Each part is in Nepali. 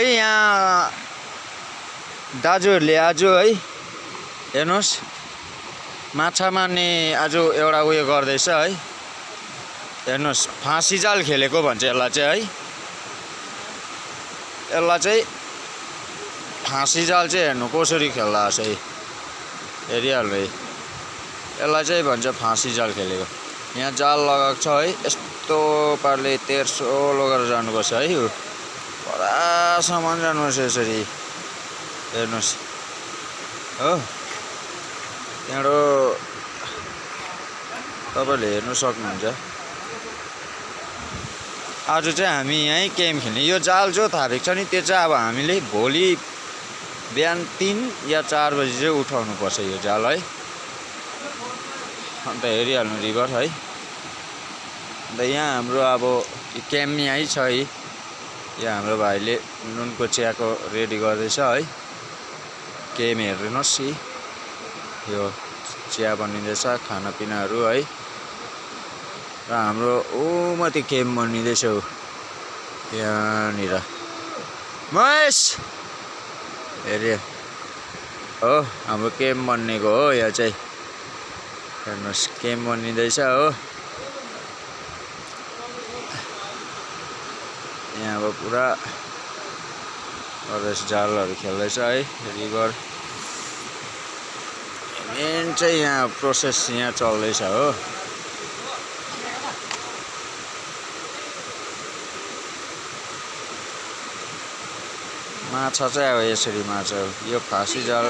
है यहाँ दाजुहरूले आज है हेर्नुहोस् माछा मार्ने आज एउटा उयो गर्दैछ है हेर्नुहोस् फाँसी जाल खेलेको भन्छ यसलाई चाहिँ है यसलाई चाहिँ फाँसी जाल चाहिँ हेर्नु कसरी खेल्दा है हेरिहाल्नु है यसलाई चाहिँ भन्छ फाँसी जाल खेलेको यहाँ जाल लगाएको छ है यस्तो पाराले तेर्सो लगेर जानुपर्छ है यो परासम्म जानुपर्छ यसरी हेर्नुहोस् हो त्यहाँबाट तपाईँले हेर्नु सक्नुहुन्छ आज चाहिँ हामी यहीँ गेम खेल्ने यो जाल जो थापेको छ नि त्यो चाहिँ अब हामीले भोलि बिहान 3 या 4 बजी चाहिँ उठाउनु पर्छ यो जाल है अन्त हेरिहाल्नु रिभर है अन्त यहाँ हाम्रो अब क्याम्प यहीँ छ है यहाँ हाम्रो भाइले नुनको चियाको रेडी गर्दैछ है गेम हेर्नुहोस् है यो चिया बनिँदैछ खानापिनाहरू है र हाम्रो माथि गेम बनिँदैछ यहाँनिर महेश हेरे हो हाम्रो गेम बनिएको हो यहाँ चाहिँ हेर्नुहोस् गेम बनिँदैछ हो यहाँ अब पुरा गर्दैछ जालहरू खेल्दैछ है रिभर मेन चाहिँ यहाँ प्रोसेस यहाँ चल्दैछ हो माछा चाहिँ अब यसरी माछा यो फाँसी जाल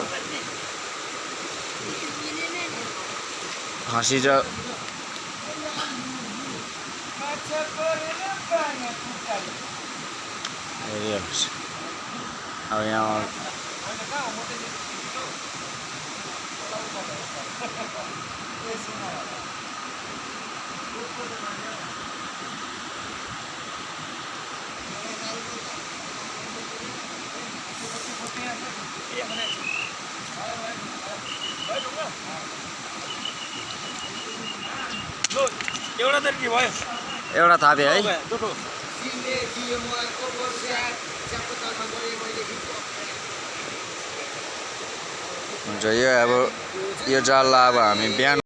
हेरिहाल्नुहोस् अब यहाँ एउटा थापे है हुन्छ यो अब यो जाललाई अब हामी बिहान